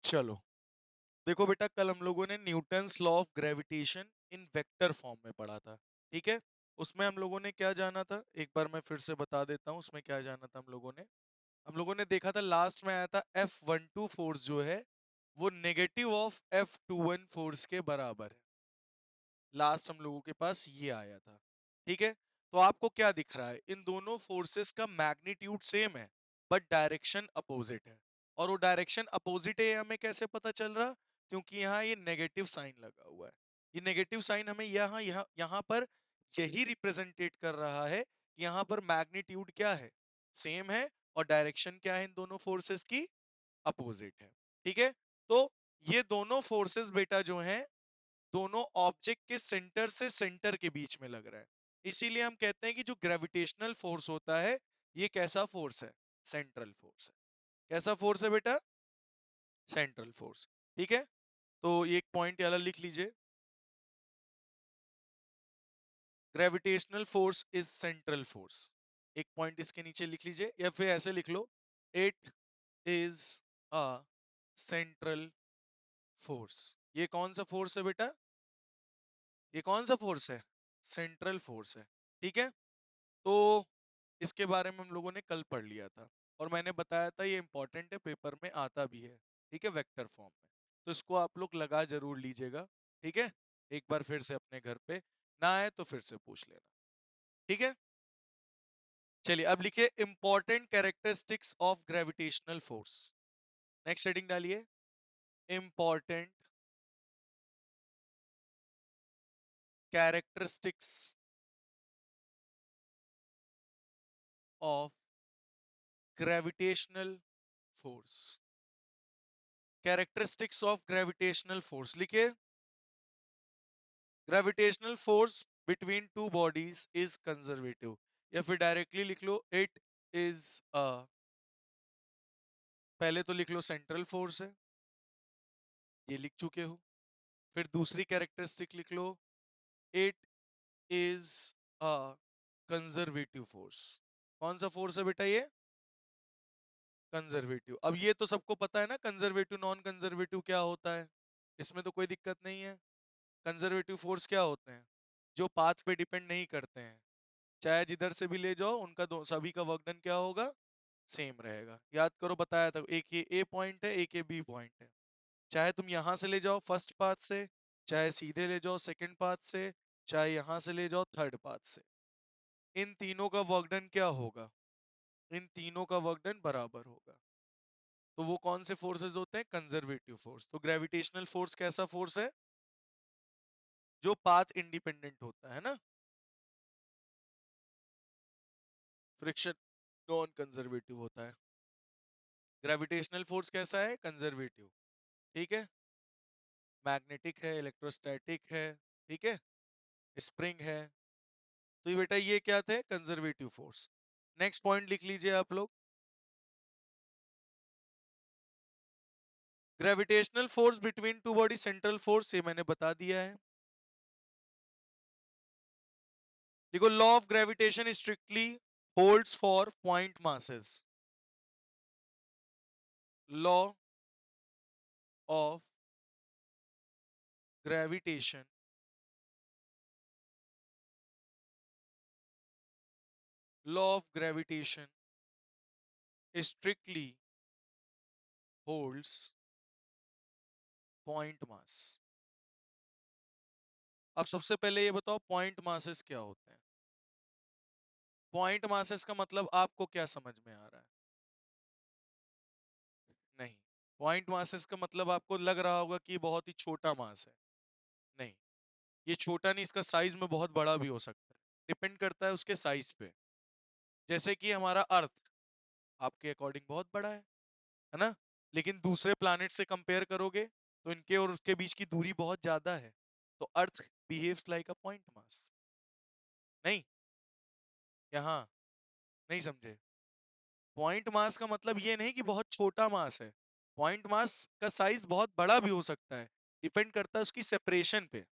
चलो देखो बेटा, कल हम लोगों ने Newton's law of gravitation in vector form में पढ़ा था। ठीक है, उसमें हम लोगों ने क्या जाना था, एक बार मैं फिर से बता देता हूँ उसमें क्या जाना था। हम लोगों ने देखा था, लास्ट में आया था F12 फोर्स जो है वो नेगेटिव ऑफ F21 फोर्स के बराबर है। लास्ट हम लोगों के पास ये आया था। ठीक है, तो आपको क्या दिख रहा है, इन दोनों फोर्सेस का मैग्नीट्यूड सेम है बट डायरेक्शन अपोजिट है। और वो डायरेक्शन अपोजिट है हमें कैसे पता चल रहा, क्योंकि यहाँ ये नेगेटिव साइन लगा हुआ है। ये नेगेटिव साइन हमें यहाँ यहाँ यहाँ पर यही रिप्रेजेंटेट कर रहा है कि यहाँ पर मैग्नीट्यूड क्या है, सेम है, और डायरेक्शन क्या है इन दोनों फोर्सेस की, अपोजिट है। ठीक है, तो ये दोनों फोर्सेस बेटा जो हैं, दोनों ऑब्जेक्ट के सेंटर से सेंटर के बीच में लग रहा है। इसीलिए हम कहते हैं कि जो ग्रेविटेशनल फोर्स होता है ये कैसा फोर्स है, सेंट्रल फोर्स है। कैसा फोर्स है बेटा, सेंट्रल फोर्स। ठीक है, तो ये एक पॉइंट वाला लिख लीजिए, gravitational force is central force. एक पॉइंट इसके नीचे लिख लीजिए, या फिर ऐसे लिख लो, it is a central force. ये कौन सा फोर्स है बेटा, ये कौन सा फोर्स है, सेंट्रल फोर्स है। ठीक है, तो इसके बारे में हम लोगों ने कल पढ़ लिया था, और मैंने बताया था ये इंपॉर्टेंट है, पेपर में आता भी है। ठीक है, वेक्टर फॉर्म में, तो इसको आप लोग लगा जरूर लीजिएगा। ठीक है, एक बार फिर से अपने घर पे, ना आए तो फिर से पूछ लेना। ठीक है, चलिए अब लिखिए important characteristics of gravitational force. Next heading डालिए, important characteristics of gravitational force. Characteristics of gravitational force लिखिए, gravitational force between two bodies is conservative, या फिर डायरेक्टली लिख लो, इट इज अ, पहले तो लिख लो सेंट्रल फोर्स है, ये लिख चुके हो। फिर दूसरी कैरेक्टरिस्टिक लिख लो, it is a conservative force. कौन सा फोर्स है बेटा ये, कंजर्वेटिव। अब ये तो सबको पता है ना, कंजर्वेटिव नॉन कंजर्वेटिव क्या होता है, इसमें तो कोई दिक्कत नहीं है। कंजर्वेटिव फोर्स क्या होते हैं, जो पाथ पे डिपेंड नहीं करते हैं, चाहे जिधर से भी ले जाओ उनका सभी का वर्क डन क्या होगा, सेम रहेगा। याद करो, बताया था, एक ये ए पॉइंट है, एक ये बी पॉइंट है। चाहे तुम यहां से ले जाओ फर्स्ट पाथ से, चाहे सीधे ले जाओ सेकंड पाथ से, चाहे यहां से ले जाओ थर्ड पाथ से, इन तीनों का वर्क डन क्या होगा, इन तीनों का वर्क डन बराबर होगा। तो वो कौन से फोर्सेस होते हैं, कंजर्वेटिव फोर्स। तो ग्रेविटेशनल फोर्स कैसा फोर्स है, जो पाथ इंडिपेंडेंट होता है ना, फ्रिक्शन नॉन कंजर्वेटिव होता है। ग्रेविटेशनल फोर्स कैसा है, कंजर्वेटिव। ठीक है, मैग्नेटिक है, इलेक्ट्रोस्टैटिक है, ठीक है, स्प्रिंग है। तो ये बेटा ये क्या थे, कंजर्वेटिव फोर्स। नेक्स्ट पॉइंट लिख लीजिए आप लोग, gravitational force between to body central force, ये मैंने बता दिया है। देखो, law of gravitation strictly holds for point masses. Law of gravitation law of gravitation strictly holds point mass. अब सबसे पहले ये बताओ, पॉइंट मासेस क्या होते हैं। पॉइंट मासेस का मतलब आपको क्या समझ में आ रहा है, नहीं। पॉइंट मासेस का मतलब आपको लग रहा होगा कि बहुत ही छोटा मास है, नहीं। ये छोटा नहीं, इसका साइज में बहुत बड़ा भी हो सकता है, डिपेंड करता है उसके साइज पे। जैसे कि हमारा अर्थ आपके अकॉर्डिंग बहुत बड़ा है ना, लेकिन दूसरे प्लैनेट से कंपेयर करोगे तो इनके और उसके बीच की दूरी बहुत ज्यादा है, तो earth behaves like a point mass. नहीं, यहाँ नहीं समझे। पॉइंट मास का मतलब ये नहीं कि बहुत छोटा मास है, पॉइंट मास का साइज बहुत बड़ा भी हो सकता है, डिपेंड करता है उसकी सेपरेशन पे।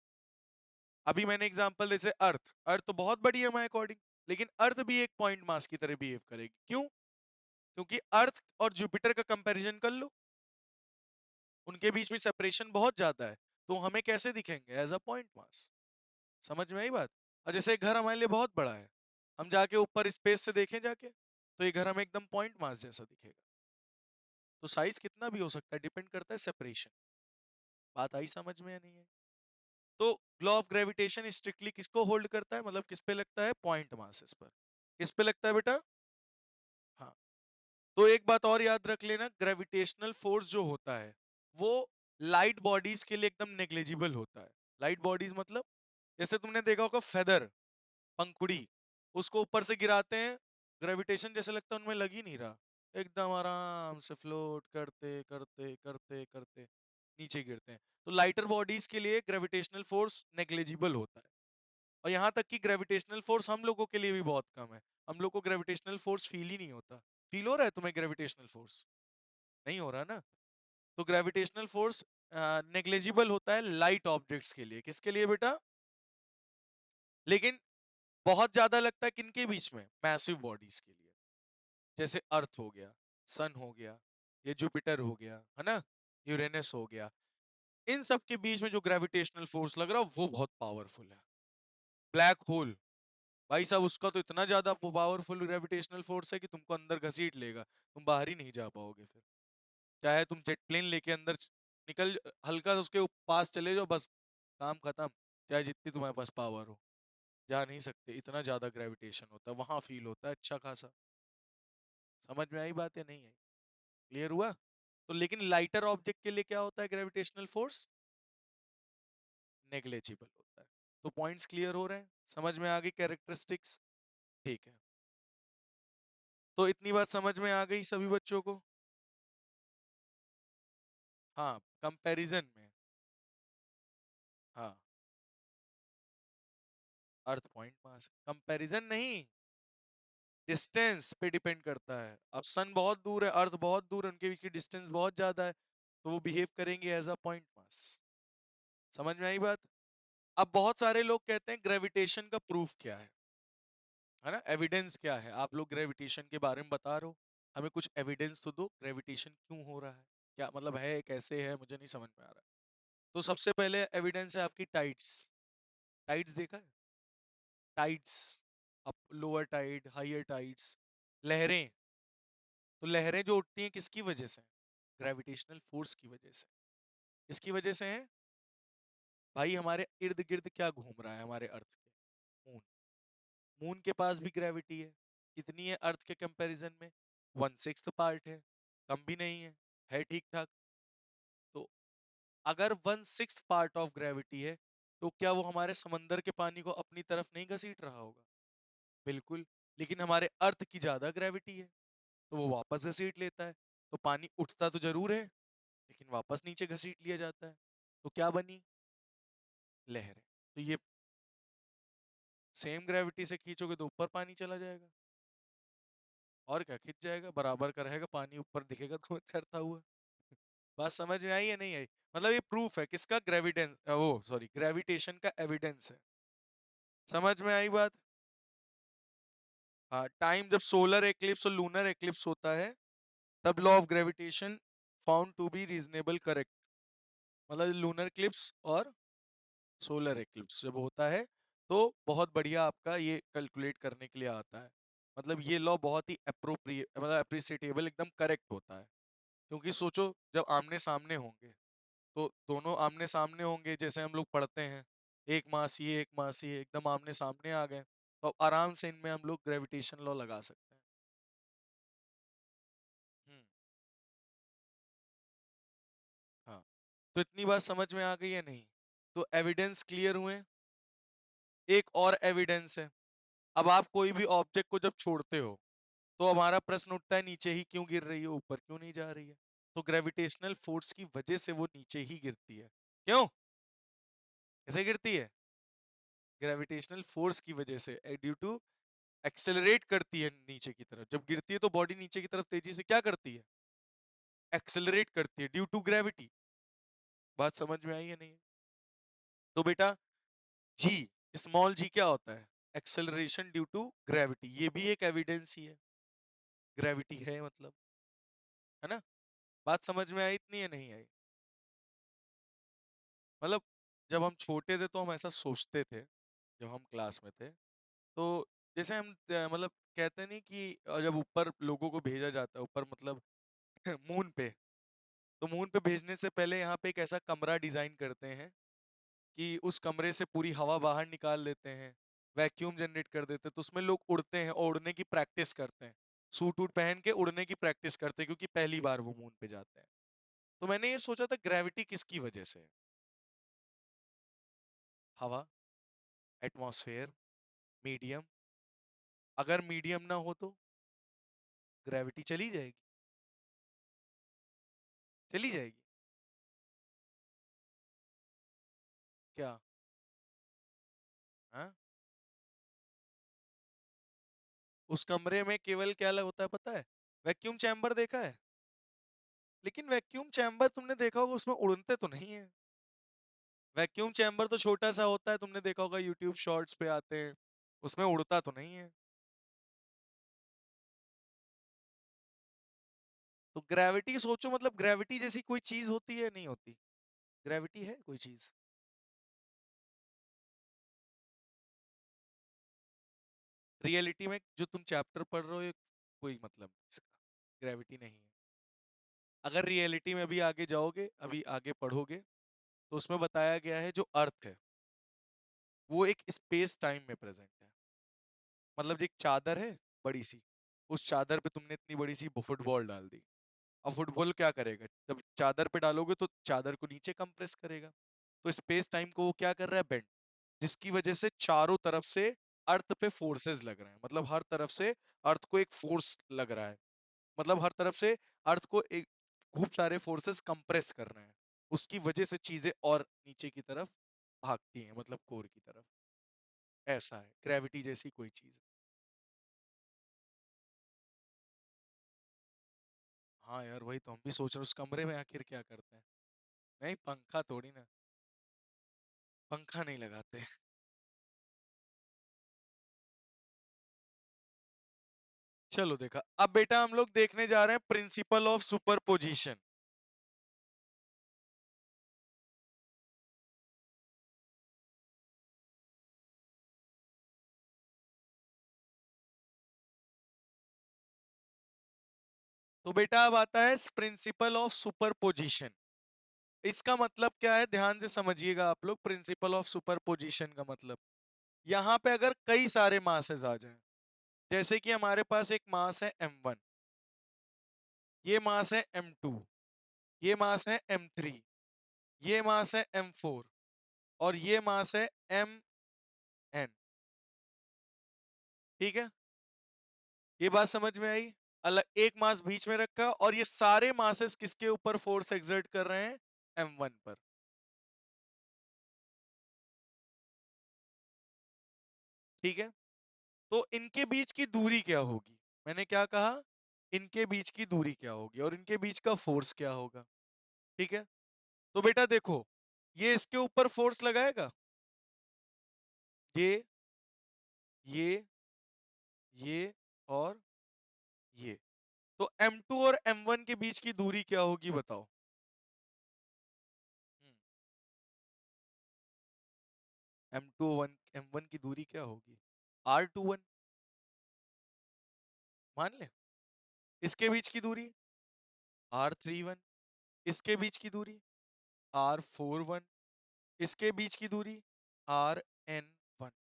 अभी मैंने एग्जांपल जैसे अर्थ, अर्थ तो बहुत बड़ी है माय अकॉर्डिंग, लेकिन अर्थ भी एक पॉइंट मास की तरह बिहेव करेगी। क्यों, क्योंकि अर्थ और जुपिटर का कंपैरिजन कर लो, उनके बीच में सेपरेशन बहुत ज्यादा है, तो हमें कैसे दिखेंगे? As a point mass. समझ में आई बात? और जैसे घर हमारे लिए बहुत बड़ा है, हम जाके ऊपर स्पेस से देखें जाके, तो ये घर हमें एकदम पॉइंट मास जैसा दिखेगा। तो साइज कितना भी हो सकता है, डिपेंड करता है सेपरेशन। बात आई समझ में या नहीं है? तो लॉ ऑफ ग्रेविटेशन स्ट्रिक्टली किसको होल्ड करता है, मतलब किस पे लगता है? पॉइंट मासेस पर। किस पे लगता है बेटा? हाँ। तो एक बात और याद रख लेना, ग्रेविटेशनल फोर्स जो होता है वो लाइट बॉडीज के लिए एकदम नेग्लिजिबल होता है। लाइट बॉडीज मतलब जैसे तुमने देखा होगा फेदर, पंखुड़ी, उसको ऊपर से गिराते हैं, ग्रेविटेशन जैसे लगता है उनमें लग ही नहीं रहा, एकदम आराम से फ्लोट करते करते करते करते नीचे गिरते हैं। तो लाइटर बॉडीज के लिए ग्रेविटेशनल फोर्स नेग्लिजिबल होता है। और यहाँ तक कि ग्रेविटेशनल फोर्स हम लोगों के लिए भी बहुत कम है। हम लोग को ग्रेविटेशनल फोर्स फील ही नहीं होता। फील हो रहा है तुम्हें ग्रेविटेशनल फोर्स? नहीं हो रहा ना। तो ग्रेविटेशनल फोर्स नेग्लिजिबल होता है लाइट ऑब्जेक्ट्स के लिए। किसके लिए बेटा? लेकिन बहुत ज्यादा लगता है किनके बीच में? मैसिव बॉडीज के लिए। जैसे अर्थ हो गया, सन हो गया, ये जुपिटर हो गया, है ना, यूरेनस हो गया, इन सब के बीच में जो ग्रेविटेशनल फोर्स लग रहा है वो बहुत पावरफुल है। ब्लैक होल, भाई साहब उसका तो इतना ज्यादा पावरफुल ग्रेविटेशनल फोर्स है कि तुमको अंदर घसीट लेगा, तुम बाहर ही नहीं जा पाओगे फिर। चाहे तुम जेट प्लेन लेके अंदर निकल, हल्का सा उसके पास चले जाओ, बस काम खत्म। चाहे जितनी तुम्हारे पास पावर हो, जा नहीं सकते, इतना ज्यादा ग्रेविटेशन होता है वहां, फील होता है अच्छा खासा। समझ में आई बात या नहीं आई? क्लियर हुआ? तो लेकिन लाइटर ऑब्जेक्ट के लिए क्या होता है ग्रेविटेशनल फोर्स? नेग्लेजिबल होता है। तो पॉइंट्स क्लियर हो रहे हैं? समझ में आ गई कैरेक्टरिस्टिक्स? ठीक है। तो इतनी बात समझ में आ गई सभी बच्चों को? हाँ, कंपैरिजन में। हाँ, अर्थ पॉइंट मास, कंपैरिजन नहीं, डिस्टेंस पे डिपेंड करता है। अब सन बहुत दूर है, अर्थ बहुत दूर है, उनके बीच की डिस्टेंस बहुत ज्यादा है, तो वो बिहेव करेंगे एज अ पॉइंट मास। समझ में आई बात? अब बहुत सारे लोग कहते हैं ग्रेविटेशन का प्रूफ क्या है ना, एविडेंस क्या है? आप लोग ग्रेविटेशन के बारे में बता रहे हो, हमें कुछ एविडेंस तो दो, ग्रेविटेशन क्यों हो रहा है, क्या मतलब है, कैसे है, मुझे नहीं समझ में आ रहा है। तो सबसे पहले एविडेंस है आपकी टाइड्स। टाइड्स देखा है? Tides, up lower tide, higher tides, लहरें। तो लहरें जो उठती हैं किसकी वजह से? ग्रेविटेशनल फोर्स की वजह से। किसकी वजह से है? भाई हमारे इर्द गिर्द क्या घूम रहा है हमारे अर्थ के? मून। मून के पास भी ग्रेविटी है। कितनी है अर्थ के कंपैरिजन में? 1/6 पार्ट है, कम भी नहीं है ठीक ठाक। तो अगर 1/6 पार्ट ऑफ ग्रेविटी है, तो क्या वो हमारे समंदर के पानी को अपनी तरफ नहीं घसीट रहा होगा? बिल्कुल। लेकिन हमारे अर्थ की ज्यादा ग्रेविटी है, तो वो वापस घसीट लेता है। तो पानी उठता तो जरूर है, लेकिन वापस नीचे घसीट लिया जाता है। तो क्या बनी? लहरें। तो ये सेम ग्रेविटी से खींचोगे तो ऊपर पानी चला जाएगा, और क्या खिंच जाएगा, बराबर का रहेगा, पानी ऊपर दिखेगा तुम्हें तैरता हुआ। बात समझ में आई या नहीं आई? मतलब ये प्रूफ है किसका? ग्रेविडेंस, वो सॉरी, ग्रेविटेशन का एविडेंस है। समझ में आई बात? हाँ, टाइम जब सोलर एक्लिप्स और लूनर एक्लिप्स होता है, तब law of gravitation found to be reasonable correct. मतलब लूनर क्लिप्स और सोलर एक्लिप्स जब होता है, तो बहुत बढ़िया आपका ये कैलकुलेट करने के लिए आता है। मतलब ये लॉ बहुत ही अप्रोप्रिएट, मतलब अप्रिसिएटेबल, एकदम करेक्ट होता है। क्योंकि सोचो जब आमने सामने होंगे, तो दोनों आमने सामने होंगे, जैसे हम लोग पढ़ते हैं, एक मास ये एक मास ये एकदम आमने सामने आ गए, तो आराम से इनमें हम लोग ग्रेविटेशन लॉ लगा सकते हैं। हम्म। हाँ, तो इतनी बात समझ में आ गई है नहीं? तो एविडेंस क्लियर हुए। एक और एविडेंस है। अब आप कोई भी ऑब्जेक्ट को जब छोड़ते हो, तो हमारा प्रश्न उठता है नीचे ही क्यों गिर रही है, ऊपर क्यों नहीं जा रही है? तो ग्रेविटेशनल फोर्स की वजह से वो नीचे ही गिरती है। क्यों? कैसे गिरती है? ग्रेविटेशनल फोर्स की वजह से, ड्यू टू एक्सेलरेट करती है नीचे की तरफ। जब गिरती है तो बॉडी नीचे की तरफ तेजी से क्या करती है? एक्सेलरेट करती है, ड्यू टू ग्रेविटी। बात समझ में आई है नहीं? तो बेटा जी, स्मॉल जी क्या होता है? Acceleration due to gravity. ये भी एक एविडेंस ही है, ग्रेविटी है मतलब, है ना? बात समझ में आई इतनी है नहीं आई? मतलब जब हम छोटे थे तो हम ऐसा सोचते थे, जब हम क्लास में थे। तो जैसे हम मतलब कहते नहीं कि जब ऊपर लोगों को भेजा जाता है ऊपर, मतलब मून पे, तो मून पे भेजने से पहले यहाँ पे एक ऐसा कमरा डिजाइन करते हैं कि उस कमरे से पूरी हवा बाहर निकाल देते हैं, वैक्यूम जनरेट कर देते हैं, तो उसमें लोग उड़ते हैं और उड़ने की प्रैक्टिस करते हैं। सूट वूट पहन के उड़ने की प्रैक्टिस करते हैं क्योंकि पहली बार वो मून पे जाते हैं। तो मैंने ये सोचा था ग्रेविटी किसकी वजह से है? हवा, एटमॉस्फेयर, मीडियम। अगर मीडियम ना हो तो ग्रेविटी चली जाएगी, चली जाएगी। क्या? हाँ, उस कमरे में केवल क्या लग होता है पता है? वैक्यूम चैम्बर देखा है? लेकिन वैक्यूम चैम्बर तुमने देखा होगा उसमें उड़ते तो नहीं है। वैक्यूम चैम्बर तो छोटा सा होता है, तुमने देखा होगा यूट्यूब शॉर्ट्स पे आते हैं, उसमें उड़ता तो नहीं है। तो ग्रेविटी सोचो, मतलब ग्रेविटी जैसी कोई चीज होती है? नहीं होती। ग्रेविटी है कोई चीज? रियलिटी में जो तुम चैप्टर पढ़ रहे हो ये कोई मतलब नहीं इसका, ग्रेविटी नहीं है। अगर रियलिटी में भी आगे जाओगे, अभी आगे पढ़ोगे, तो उसमें बताया गया है जो अर्थ है वो एक स्पेस टाइम में प्रेजेंट है। मतलब एक चादर है बड़ी सी, उस चादर पे तुमने इतनी बड़ी सी फुटबॉल डाल दी। अब फुटबॉल क्या करेगा? जब चादर पे डालोगे तो चादर को नीचे कंप्रेस करेगा। तो स्पेस टाइम को वो क्या कर रहा है? बेंड, जिसकी वजह से चारों तरफ से अर्थ पे फोर्सेस लग रहे हैं, मतलब हर तरफ से अर्थ को एक फोर्स लग रहा है, मतलब हर तरफ से अर्थ को एक खूब सारे फोर्सेस कंप्रेस कर रहे हैं। उसकी वजह से चीजें और नीचे की तरफ भागती हैं, मतलब कोर की तरफ। ऐसा है ग्रेविटी जैसी कोई चीज। हाँ यार, वही तो हम भी सोच रहे हैं, उस कमरे में आखिर क्या करते हैं। नहीं, पंखा थोड़ी ना, पंखा नहीं लगाते। चलो देखा। अब बेटा हम लोग देखने जा रहे हैं प्रिंसिपल ऑफ सुपरपोजिशन। तो बेटा अब आता है प्रिंसिपल ऑफ सुपरपोजिशन। इसका मतलब क्या है, ध्यान से समझिएगा आप लोग। प्रिंसिपल ऑफ सुपरपोजिशन का मतलब, यहां पे अगर कई सारे मासेस आ जाएं, जैसे कि हमारे पास एक मास है m1, ये मास है m2, ये मास है m3, ये मास है m4, और ये मास है mn। ठीक है, ये बात समझ में आई? अलग एक मास बीच में रखा और ये सारे मासेस किसके ऊपर फोर्स एक्सर्ट कर रहे हैं? m1 पर। ठीक है, तो इनके बीच की दूरी क्या होगी? मैंने क्या कहा? इनके बीच की दूरी क्या होगी और इनके बीच का फोर्स क्या होगा? ठीक है, तो बेटा देखो, ये इसके ऊपर फोर्स लगाएगा, ये ये और ये। तो m2 और m1 के बीच की दूरी क्या होगी बताओ? m2 m1 की दूरी क्या होगी? r21। मान ले। इसके बीच की दूरी r31। इसके बीच की दूरी r41। इसके बीच की दूरी rn1।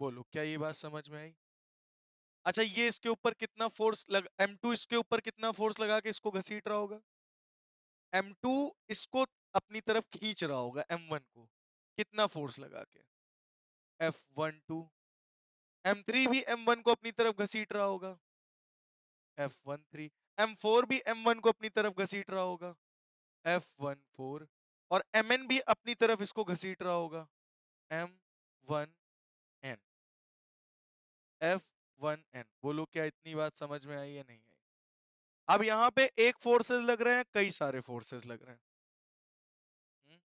बोलो, क्या ये बात समझ में आई? अच्छा, ये इसके ऊपर कितना फोर्स लग m2 इसके ऊपर कितना फोर्स लगा के इसको घसीट रहा होगा? m2 इसको अपनी तरफ खींच रहा होगा m1 को, कितना फोर्स लगा के? F12। m3 भी m1 को अपनी तरफ घसीट रहा होगा, F13। m4 भी m1 को अपनी तरफ घसीट रहा होगा, F14। और mn भी अपनी तरफ इसको घसीट रहा होगा, m1n। F1n। बोलो, क्या इतनी बात समझ में आई या नहीं आई? अब यहाँ पे एक फोर्सेस लग रहे हैं, कई सारे फोर्सेस लग रहे हैं। हम्म,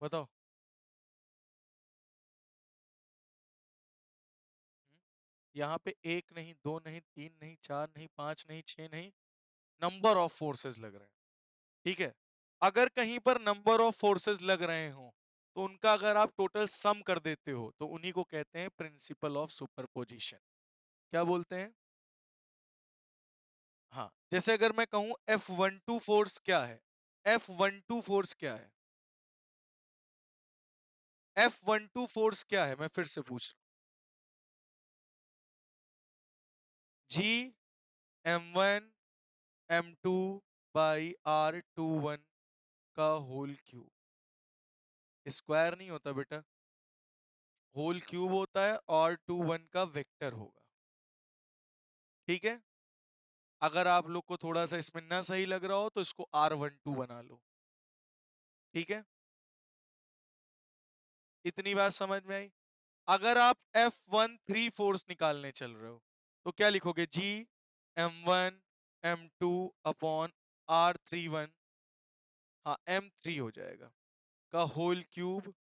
बताओ। यहाँ पे एक नहीं, दो नहीं, तीन नहीं, चार नहीं, पांच नहीं, छह नहीं, नंबर ऑफ फोर्सेस लग रहे हैं। ठीक है, अगर कहीं पर नंबर ऑफ फोर्सेस लग रहे हो तो उनका अगर आप टोटल सम कर देते हो तो उन्हीं को कहते हैं प्रिंसिपल ऑफ सुपरपोजिशन। क्या बोलते हैं? हाँ, जैसे अगर मैं कहूं F12 फोर्स क्या है, F12 फोर्स क्या है, F12 फोर्स क्या है, मैं फिर से पूछ रहा हूं। G m1 m2 by R21 का होल क्यूब। स्क्वायर नहीं होता बेटा, होल क्यूब होता है, R21 का वेक्टर होगा। ठीक है, अगर आप लोग को थोड़ा सा इसमें ना सही लग रहा हो तो इसको R12 बना लो। ठीक है, इतनी बात समझ में आई। अगर आप F13 फोर्स निकालने चल रहे हो तो क्या लिखोगे? G m1 m2 upon R31, हाँ M3 हो जाएगा, का होल क्यूब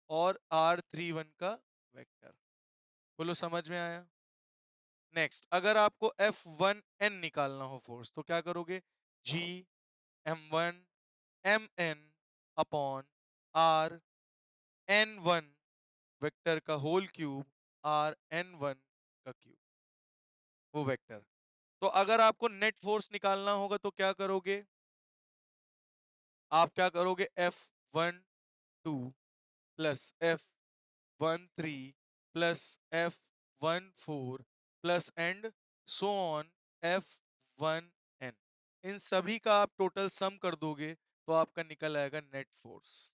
और R31 का वेक्टर। बोलो समझ में आया? नेक्स्ट, अगर आपको F1n निकालना हो फोर्स तो क्या करोगे? G m1 mn upon R n1 vector का होल क्यूब Rn1 का क्यूब, वो वेक्टर। तो अगर आपको नेट फोर्स निकालना होगा तो क्या करोगे? आप क्या करोगे? F12 plus F13 plus F14 plus and so on F1n, इन सभी का आप टोटल सम कर दोगे तो आपका निकल आएगा नेट फोर्स।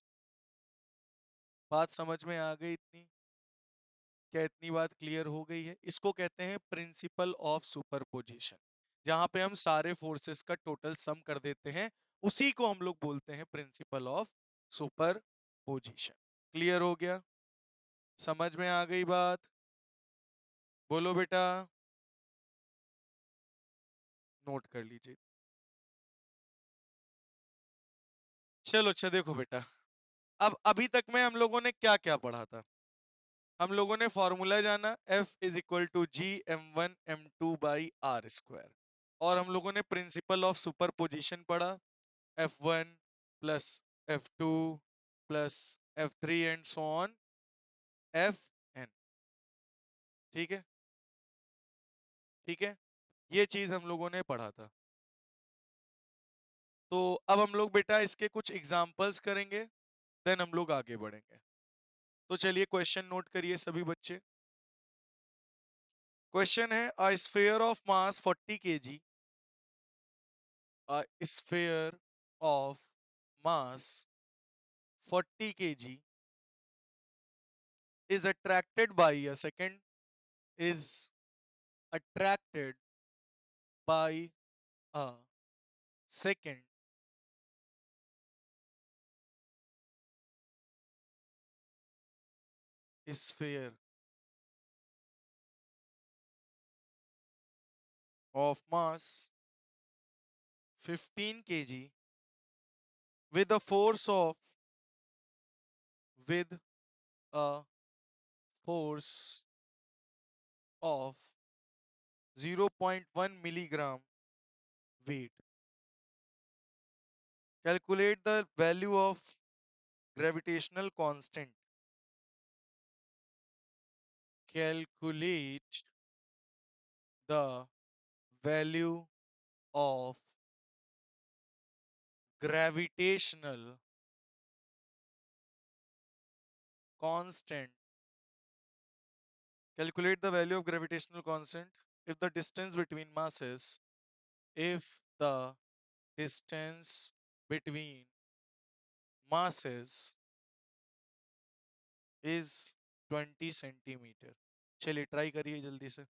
बात समझ में आ गई इतनी? क्या इतनी बात क्लियर हो गई है? इसको कहते हैं प्रिंसिपल ऑफ सुपरपोजिशन, जहां पे हम सारे फोर्सेस का टोटल सम कर देते हैं, उसी को हम लोग बोलते हैं प्रिंसिपल ऑफ सुपरपोजिशन। क्लियर हो गया? समझ में आ गई बात? बोलो बेटा, नोट कर लीजिए। चलो अच्छा, देखो बेटा, अब अभी तक में हम लोगों ने क्या क्या पढ़ा था? हम लोगों ने फॉर्मूला जाना, F is equal to G m1 m2 by r square, और हम लोगों ने प्रिंसिपल ऑफ सुपरपोजिशन पढ़ा, F1 plus F2 plus F3 and so on Fn। ठीक है, ठीक है, ये चीज हम लोगों ने पढ़ा था। तो अब हम लोग बेटा इसके कुछ एग्जाम्पल्स करेंगे, देन हम लोग आगे बढ़ेंगे। तो चलिए क्वेश्चन नोट करिए सभी बच्चे। क्वेश्चन है, a sphere of mass 40 kg, a sphere of mass 40 kg is attracted by a second is attracted by a second sphere of mass 15 kg with a force of with a force of 0.1 milligram weight. Calculate the value of gravitational constant. Calculate the value of gravitational constant. Calculate the value of gravitational constant if the distance between masses, if the distance between masses is 20 centimetre. चलिए try करिए जल्दी से।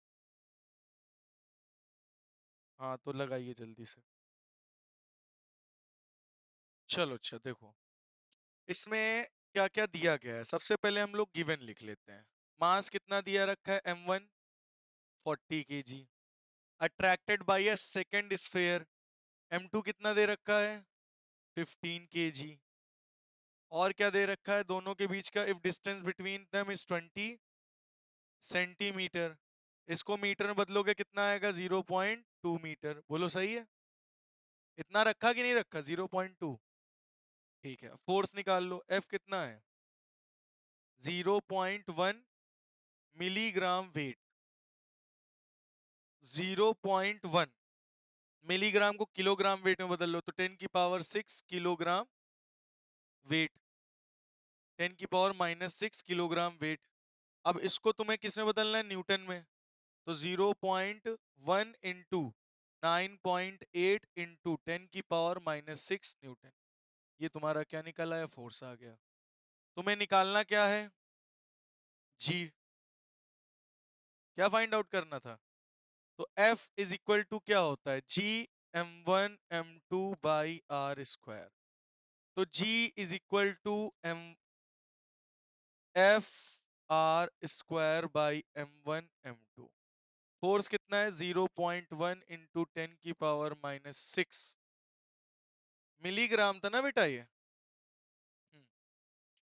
हाँ तो लगाइए जल्दी से। चलो अच्छा देखो, इसमें क्या क्या दिया गया है, सबसे पहले हम लोग गिवन लिख लेते हैं। मास कितना दिया रखा है? m1 40 kg, attracted by a second sphere m2 कितना दे रखा है? 15 kg, और क्या दे रखा है दोनों के बीच का? If distance between them is 20 centimetre, इसको मीटर में बदलोगे कितना आएगा? 0.2 मीटर। बोलो सही है? इतना रखा कि नहीं रखा? 0.2। ठीक है, फोर्स निकाल लो, एफ कितना है? 0.1 मिलीग्राम वेट। 0.1 मिलीग्राम को किलोग्राम वेट में बदल लो तो 10 की पावर 6 किलोग्राम वेट। 10 की पावर -6 किलोग्राम वेट। अब इसको तुम्हें किस में बदलना है? न्यूटन में। तो 0.1 इंटू 9.8 इंटू 10 की पावर -6 न्यूटन। ये तुम्हारा क्या निकला है? फोर्स आ गया। तुम्हें निकालना क्या है? जी। क्या फाइंड आउट करना था? तो F इज इक्वल टू क्या होता है? G m1 m2/r²। तो G is equal to F r² by m1 m2। Force कितना है? 0.1 इंटू 10 की पावर -6 मिलीग्राम था ना बेटा ये,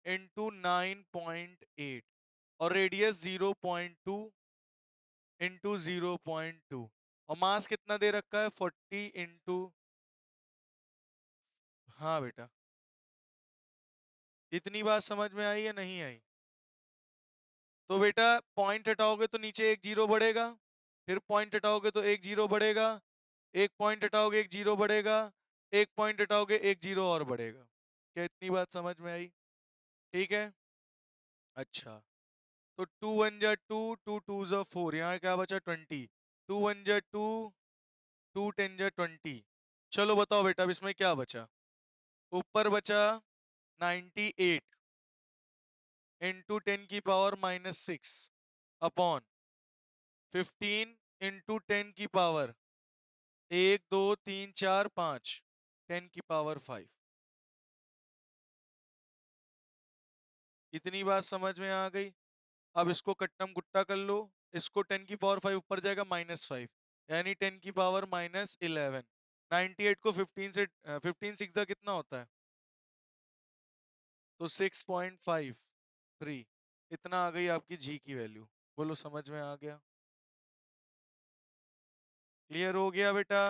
इंटू 9.8, और रेडियस 0.2 इंटू 0.2, और मास कितना दे रखा है? 40 इंटू। हाँ बेटा, इतनी बात समझ में आई या नहीं आई? तो बेटा पॉइंट हटाओगे तो नीचे एक जीरो बढ़ेगा, फिर पॉइंट हटाओगे तो एक जीरो बढ़ेगा, एक पॉइंट हटाओगे एक जीरो बढ़ेगा, एक पॉइंट हटाओगे एक जीरो और बढ़ेगा। क्या इतनी बात समझ में आई? ठीक है। अच्छा, तो 2 1 जा 2, 2 2 जा 4, यहाँ क्या बचा? 20। 2 1 जा 2, 2 10 जा 20। चलो बताओ बेटा अब इसमें क्या बचा? ऊपर बचा 98 इंटू 10 की पावर -6 अपॉन 15 इंटू 10 की पावर 1 2 3 4 5, 10 की पावर 5। इतनी बात समझ में आ गई? अब इसको कट्टम गुट्टा कर लो, इसको 10 की पावर 5 ऊपर जाएगा -5, यानी 10 की पावर -11। 98 को 15 से 15 6 कितना होता है? तो 6.53। इतना आ गई आपकी जी की वैल्यू। बोलो समझ में आ गया? क्लियर हो गया बेटा?